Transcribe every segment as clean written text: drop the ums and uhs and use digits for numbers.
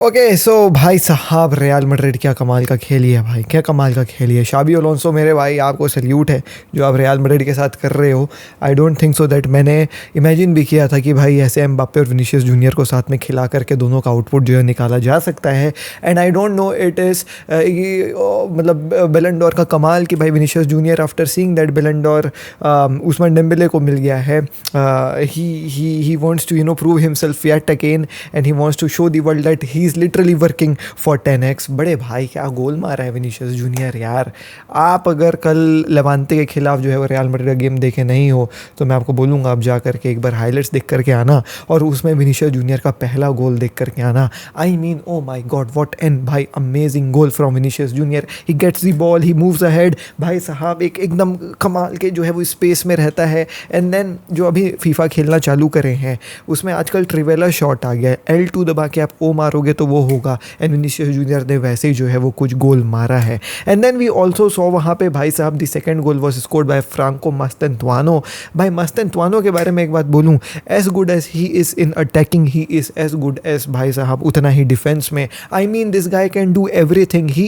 Okay so भाई साहब real Madrid क्या कमाल का खेली है भाई, क्या कमाल का खेली है। शाबी अलोंसो मेरे भाई आपको सल्यूट है जो आप रियल मैड्रिड के साथ कर रहे हो। I don't think so that मैंने इमेजिन भी किया था कि भाई ऐसे एम्बाप्पे और विनीशियस जूनियर को साथ में खिला करके दोनों का आउटपुट जो है निकाला जा सकता है। And I don't know it is मतलब बैलन डोर का कमाल कि भाई Vinicius Junior after seeing that Ballon d'Or Ousmane Dembele को मिल गया है। He wants to prove himself yet again and he wants to show the world that he is literally working for 10x। बड़े भाई क्या गोल मारा है विनीशियस जूनियर यार। आप अगर कल लेवांते के खिलाफ जो है वो रियल मैड्रिड का गेम देखे नहीं हो तो मैं आपको बोलूँगा आप जा करके एक बार हाइलाइट्स देख करके आना और उसमें विनीशियस जूनियर का पहला गोल देख करके आना। I mean oh my god what an भाई amazing goal from Vinicius Junior. He gets the ball, he moves ahead भाई साहब, एक एकदम कमाल के जो है वो स्पेस में रहता है। एंड देन जो अभी फीफा खेलना चालू करे हैं उसमें आजकल ट्रिवेला शॉट आ गया है, L2 दबा के आप ओ मारोगे तो वो होगा। एंड विनीशियस जूनियर ने वैसे ही जो है वो कुछ गोल मारा है। And then we also saw वहाँ पे भाई साहब the second goal was scored by Franco Mastantuono. भाई मस्तनतुआनो के बारे में एक बात बोलूँ, as good as he is in attacking he is as good as भाई साहब उतना ही डिफेंस में। I mean this guy can do everything. He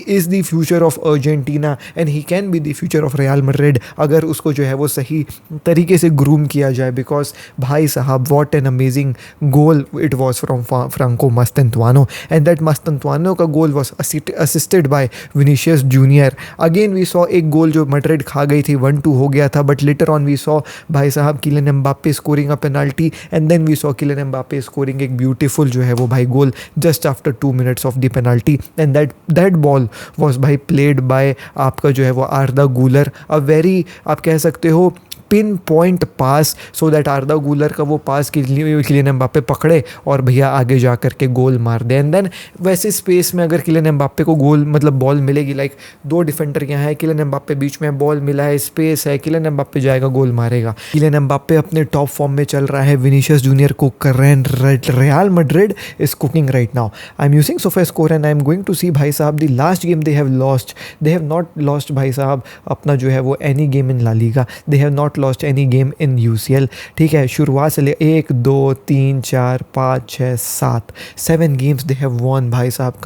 is the future of Argentina and he can be the future of Real Madrid अगर उसको जो है वो सही तरीके से ग्रूम किया जाए। बिकॉज भाई साहब what an amazing goal it was from Franco Mastantuono and that Mastantuono का goal was assisted by Vinicius Junior. Again we saw एक गोल जो मैड्रिड खा गई थी 1-2 हो गया था, but later on we saw भाई साहब Kylian Mbappe scoring a penalty and then we saw Kylian Mbappe scoring एक ब्यूटीफुल जो है वो भाई goal just after 2 minutes of the penalty. And that ball was भाई प्लेड बाय आपका जो है वो आर्दा गूलर। अ वेरी आप कह सकते हो pin point pass so that Arda Guler का वो पास किलियन एम्बाप्पे पकड़े और भैया आगे जा कर के गोल मार दे। एंड देन वैसे स्पेस में अगर किलियन एम्बाप्पे को गोल मतलब बॉल मिलेगी, लाइक दो डिफेंडर यहाँ है, किलियन एम्बाप्पे बीच में बॉल मिला है, स्पेस है, किलियन एम्बाप्पे जाएगा गोल मारेगा। किलियन एम्बाप्पे अपने टॉप फॉर्म में चल रहा है, विनीशियस जूनियर कुक कर रहे हैं, Real Madrid is cooking right now. I am using SofaScore and I am going to see भाई साहब the last game they have not lost भाई साहब अपना जो है वो any game in La Liga, they have not lost any game in UCL। ठीक है, शुरुआत से ले 1 2 3 4 5 6 7 गेम्स दे हैव वॉन भाई साहब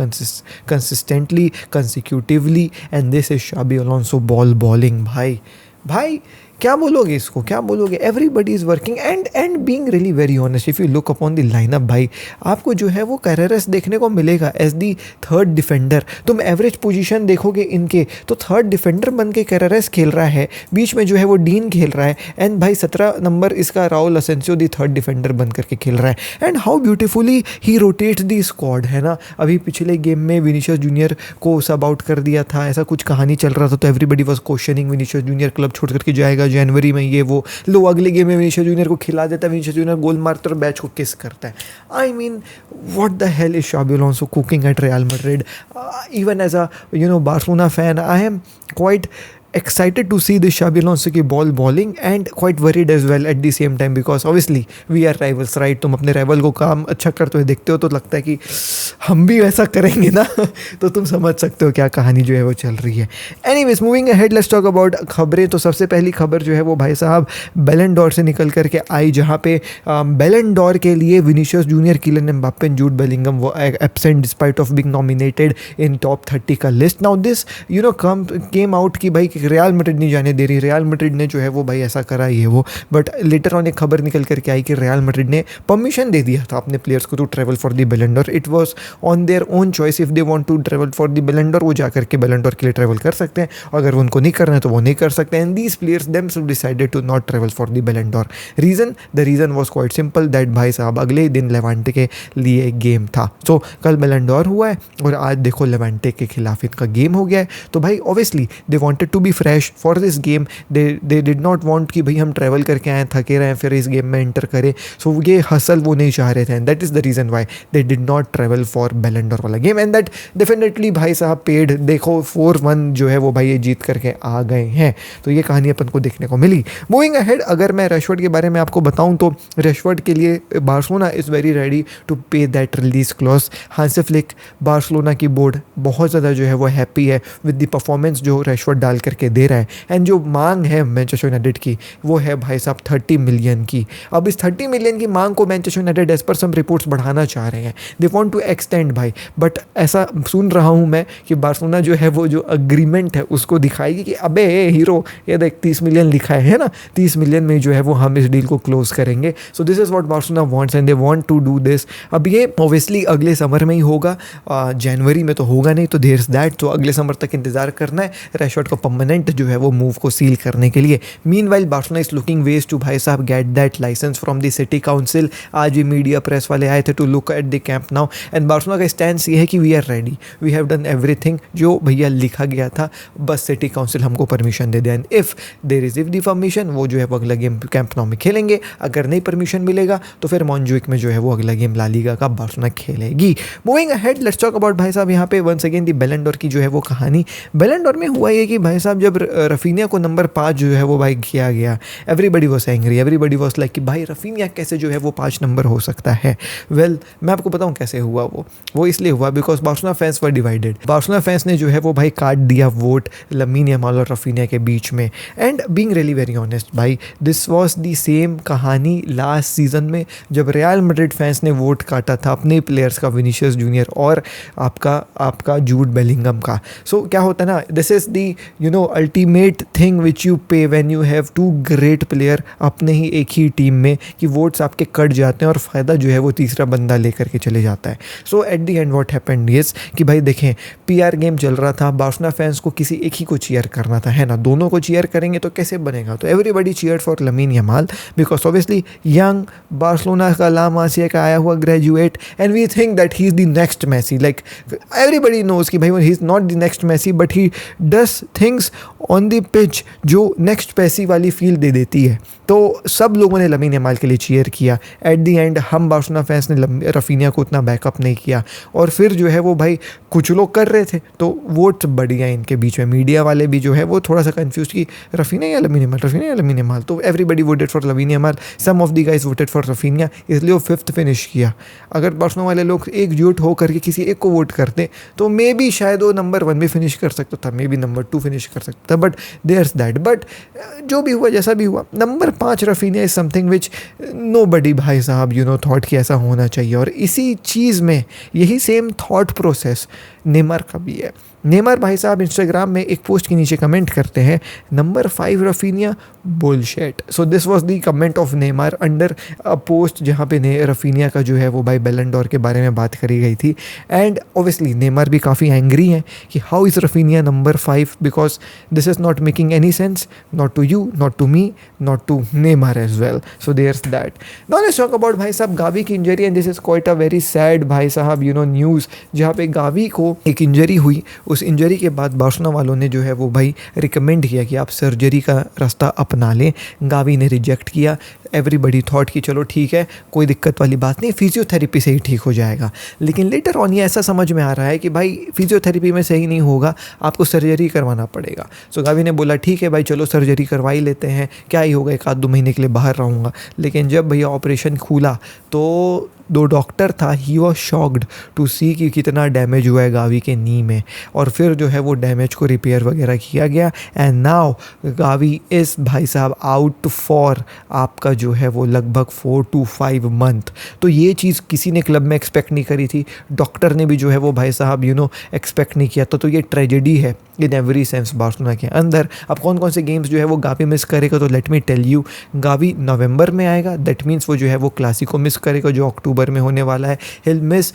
consistently consecutively and this is Xabi Alonso balling. भाई क्या बोलोगे इसको, क्या बोलोगे। Everybody is working and being really very honest if you look upon the lineup भाई आपको जो है वो कैरेरस देखने को मिलेगा एज दी थर्ड डिफेंडर। तुम एवरेज पोजीशन देखोगे इनके तो थर्ड डिफेंडर बन के कैरेरस खेल रहा है, बीच में जो है वो डीन खेल रहा है एंड भाई 17 नंबर इसका राउल असेंसियो दी थर्ड डिफेंडर बन करके खेल रहा है। And how beautifully he rotates the squad है ना। अभी पिछले गेम में विनीशियस जूनियर को सब आउट कर दिया था, ऐसा कुछ कहानी चल रहा था तो everybody was questioning Vinicius junior club छोड़ करके जाएगा जनवरी में, ये वो लो अगले गेम में विनीशियस जूनियर को खिला देता है, विनीशियस जूनियर गोल मारता है और बैच को किस करता है। I mean what the hell is Xabi Alonso cooking at Real Madrid. Even as a Barcelona fan I am quite excited to see this Xabi Alonso की bowling and quite worried as well at the same time because obviously we are rivals right। तुम अपने rival को काम अच्छा करते हुए देखते हो तो लगता है कि हम भी वैसा करेंगे ना तो तुम समझ सकते हो क्या कहानी जो है वो चल रही है। Anyways moving ahead let's talk about खबरें। तो सबसे पहली खबर जो है वो भाई साहब बैलन डोर से निकल करके आई जहाँ पे बैलन डोर के लिए Vinicius Junior, Kylian Mbappe, Jude Bellingham वो absent despite of being nominated in top 30 का लिस्ट। नाउ दिस केम आउट कि भाई रियल मैड्रिड नहीं जाने दे रही, रियल मैड्रिड ने जो है वो भाई ऐसा करा ये वो, बट लेटर ऑन एक खबर निकल करके आई कि रियल मैड्रिड ने परमिशन दे दिया था अपने प्लेयर्स को to travel for the Ballon d'Or. It was on their own choice if they want to travel for the Ballon d'Or, वो जा करके बैलन डोर के लिए ट्रेवल कर सकते हैं, अगर उनको नहीं करना है तो वो नहीं कर सकते। And these players themselves decided to not travel for the Ballon d'Or. The reason was quite simple that भाई साहब अगले दिन लेवांटे के लिए गेम था। सो कल बैलन डोर हुआ है और आज देखो लेवांटे के खिलाफ इनका गेम हो गया है, तो भाई obviously they wanted to be fresh for this game. They did not want कि भाई हम ट्रैवल करके आए थके रहे हैं फिर इस गेम में एंटर करें। सो ये हसल वो नहीं चाह रहे थे and that is the reason why they did not travel for बैलन डोर वाला गेम एंड दैट डेफिनेटली भाई साहब पेड। देखो 4-1 जो है वो भाई ये जीत करके आ गए हैं, तो ये कहानी अपन को देखने को मिली। मूविंग अहेड अगर मैं रैशफोर्ड के बारे में आपको बताऊं तो रैशफोर्ड के लिए Barcelona is very ready to pay that release clause. Hansi Flick Barcelona की बोर्ड बहुत ज़्यादा जो है वो हैप्पी है विद द परफॉर्मेंस जो रैशफोर्ड डाल करके करके दे रहा है, एंड जो मांग है मैनचेस्टर यूनाइटेड की वो है भाई साहब 30 मिलियन की। अब इस 30 मिलियन की मांग को मैनचेस्टर यूनाइटेड एज पर सम रिपोर्ट्स बढ़ाना चाह रहे हैं, दे वांट टू एक्सटेंड भाई, बट ऐसा सुन रहा हूँ मैं कि बार्सिलोना जो है वो जो अग्रीमेंट है उसको दिखाएगी कि अबे हीरो ये देख 30 मिलियन लिखा है ना, 30 मिलियन में जो है वो हम इस डील को क्लोज करेंगे। So this is what Barcelona wants and they want to do this. अब ये ऑब्वियसली अगले समर में ही होगा, जनवरी में तो होगा नहीं, तो देयर इज दैट, तो अगले समर तक इंतजार करना है रैशफोर्ड को परमानेंट जो है वो मूव को सील करने के लिए। Meanwhile Barcelona is looking ways to भाई साहब get that licence from the city council. आज भी मीडिया प्रेस वाले आए थे to look at the camp now, and Barcelona का स्टैंड ये है कि we are ready, we have done everything, जो भैया लिखा गया था, बस सिटी काउंसिल हमको परमिशन दे दे, and if they receive the permission वो जो है वो अगला गेम कैंप नाउ में खेलेंगे। अगर नहीं परमिशन मिलेगा तो फिर मॉन्जुइक में जो है वो अगला गेम ला लीगा का बार्सिलोना खेलेगी। Moving ahead let's talk about भाई साहब यहाँ पे वंस अगेन दी बैलन डोर की जो है वो कहानी। बैलन डोर में हुआ ये कि भाई साहब जब रफीनिया को नंबर 5 जो है वो भाई किया गया, everybody was angry, everybody was like कि भाई रफीनिया कैसे जो है वो 5 नंबर हो सकता है। वेल मैं आपको बताऊँ कैसे हुआ वो इसलिए हुआ because Barcelona fans were divided. Barcelona fans ने जो है वो भाई काट दिया वोट लमीन यमाल और रफीनिया के बीच में, and being really very honest भाई दिस वाज द सेम कहानी लास्ट सीजन में जब रियल मैड्रिड फैंस ने वोट काटा था अपने प्लेयर्स का, विनीशियस जूनियर और आपका जूड बेलिंगम का। सो क्या होता है ना, this is the ultimate thing which you pay when you have 2 great player अपने ही एक ही टीम में, कि वोट्स आपके कट जाते हैं और फ़ायदा जो है वो तीसरा बंदा लेकर के चले जाता है। So at the end what happened is कि भाई देखें पीआर गेम चल रहा था, बार्सिलोना फैंस को किसी एक ही को चीयर करना था, है ना, दोनों को चीयर करेंगे तो कैसे बनेगा, तो everybody cheered for Lamine Yamal because obviously young Barcelona का ला मासिया का आया हुआ graduate, and we think that he is the next Messi, like everybody knows कि भाई he is not the next Messi but he does things on the pitch जो next Messi वाली feel दे देती है। तो सब लोगों ने लमीन यमाल के लिए चीयर किया। एट दी एंड हम बार्सिलोना फैंस ने रफीनिया को उतना बैकअप नहीं किया, और फिर जो है वो भाई कुछ लोग कर रहे थे तो वोट बढ़ गया इनके बीच में। मीडिया वाले भी जो है वो थोड़ा सा कंफ्यूज कि रफीनिया या लमीन यमाल, रफीनिया या लमीन यमाल, तो everybody voted for Lamine Yamal, some of the guys voted for Raphinha, इसलिए वो 5th फिनिश किया। अगर बार्सिलोना वाले लोग एकजुट होकर के किसी एक को वोट करते तो मे बी शायद वो नंबर 1 भी फिनिश कर सकता था, मे बी नंबर 2 फिनिश कर सकता था, बट देयर्स दैट। बट जो भी हुआ जैसा भी हुआ, number 5 Raphinha is something which nobody भाई साहब थॉट कि ऐसा होना चाहिए। और इसी चीज़ में यही सेम थॉट प्रोसेस नेमार का भी है। नेमार भाई साहब इंस्टाग्राम में एक पोस्ट के नीचे कमेंट करते हैं number 5 Raphinha bullshit. So this was the comment of Neymar under a post जहाँ पे रफीनिया का जो है वो भाई बैलन डोर के बारे में बात करी गई थी। एंड ऑब्वियसली नेमार भी काफ़ी एंग्री हैं कि how is Raphinha number 5 because this is not making any sense, not to you, not to me, not to Neymar as well. So there's that. Now let's talk about भाई साहब Gavi की injury, and this is quite a very sad भाई साहब news, जहाँ पे Gavi को एक injury हुई। उस इंजरी के बाद बार्सिलोना वालों ने जो है वो भाई रिकमेंड किया कि आप सर्जरी का रास्ता अपना लें। गावी ने रिजेक्ट किया। एवरीबडी थॉट कि चलो ठीक है, कोई दिक्कत वाली बात नहीं, फिजियोथेरेपी से ही ठीक हो जाएगा। लेकिन लेटर ऑन ये ऐसा समझ में आ रहा है कि भाई फिजियोथेरेपी में सही नहीं होगा, आपको सर्जरी करवाना पड़ेगा। सो गावी ने बोला ठीक है भाई चलो सर्जरी करवा ही लेते हैं, क्या ही होगा, 1-2 महीने के लिए बाहर रहूँगा। लेकिन जब भैया ऑपरेशन खुला तो 2 डॉक्टर था, ही वॉज शॉक्ड टू सी कि कितना डैमेज हुआ है गावी के नी में, और फिर जो है वो डैमेज को रिपेयर वगैरह किया गया। एंड नाउ गावी इस भाई साहब आउट फॉर आपका जो है वो लगभग 4 to 5 मंथ। तो ये चीज़ किसी ने क्लब में एक्सपेक्ट नहीं करी थी, डॉक्टर ने भी जो है वो भाई साहब एक्सपेक्ट नहीं किया था। तो ये ट्रेजेडी है इन एवरी सेंस बार्सिलोना के अंदर। अब कौन कौन से गेम्स जो है वो गावी मिस करेगा, तो let me tell you, Gavi November में आएगा, दैट मीन्स वो जो है वो क्लासिको मिस करेगा जो अक्टूबर में होने वाला है। हिल मिस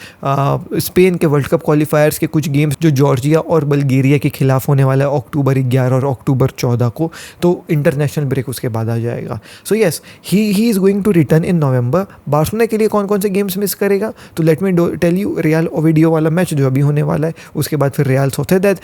स्पेन के वर्ल्ड कप क्वालिफायर्स के कुछ गेम्स जो जॉर्जिया और बल्गेरिया के खिलाफ होने वाला है अक्टूबर 11 और अक्टूबर 14 को, तो इंटरनेशनल ब्रेक उसके बाद आ जाएगा। So yes he is going to return in November. Barcelona के लिए कौन कौन से गेम्स मिस करेगा, तो let me tell you, Real Oviedo वाला मैच जो अभी होने वाला है, उसके बाद फिर Real Sociedad,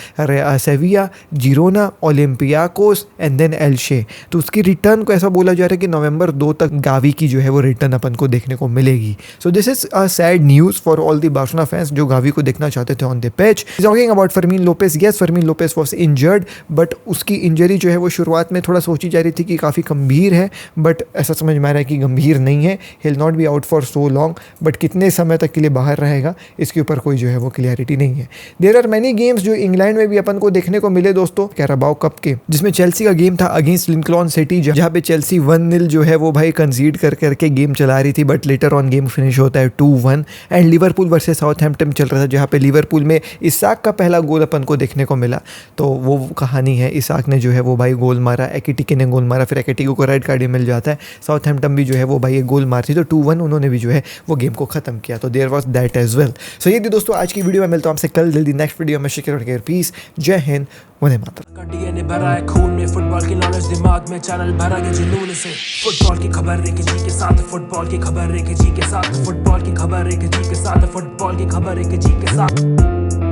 Sevilla, Girona, Olympiacos and then Elche. तो उसकी रिटर्न को ऐसा बोला जा रहा है कि नवंबर 2 तक गावी की जो है वो रिटर्न अपन को देखने को मिलेगी। सो तो this is a sad news for all the Barcelona fans जो गावी को देखना चाहते थे on the pitch. Talking about Fermin Lopez, yes Fermin Lopez was injured, but उसकी इंजरी जो है वो शुरुआत में थोड़ा सोची जा रही थी कि काफ़ी गंभीर है, बट ऐसा समझ में आ रहा है कि गंभीर नहीं है। He will not be out for so long, but कितने समय तक के लिए बाहर रहेगा इसके ऊपर कोई जो है वो क्लियरिटी नहीं है। देयर आर मैनी गेम्स जो इंग्लैंड में भी अपन को देखने को मिले दोस्तों, कैराबाओ कप के, जिसमें चेल्सी का गेम था अगेंस्ट लिंकलॉन सिटी, जहाँ पे चेल्सी 1-0 जो है वो भाई कंसीड करके गेम चला रही थी, but later on game finish होता है 2-1। एंड लिवरपूल वर्सेस साउथहैम्पटन चल रहा था, जहाँ पे लिवरपूल में इसाक का पहला गोल अपन को देखने को मिला। तो वो कहानी है, इसाक ने जो है वो भाई गोल मारा, एकिटिके ने गोल मारा, फिर एकिटिको को रेड कार्ड मिल जाता है। साउथहैम्पटन भी जो है वो भाई एक गोल मारती, तो 2-1 उन्होंने भी जो है वो गेम को खत्म किया। तो there was that as well. So ये थी दोस्तों आज की वीडियो में, मिलता हूं आपसे कल जल्दी नेक्स्ट वीडियो में। शिखर पीस, जय हिंद, वंदे मातरम। डीएनए भरा है खून में, फुटबॉल की नॉलेज दिमाग में, चैनल भरा के जुनून से। फुटबॉल की खबर एक जी के साथ, फुटबॉल की खबर एक जी के साथ, फुटबॉल की खबर एक जी के साथ, फुटबॉल की खबर एक जी के साथ।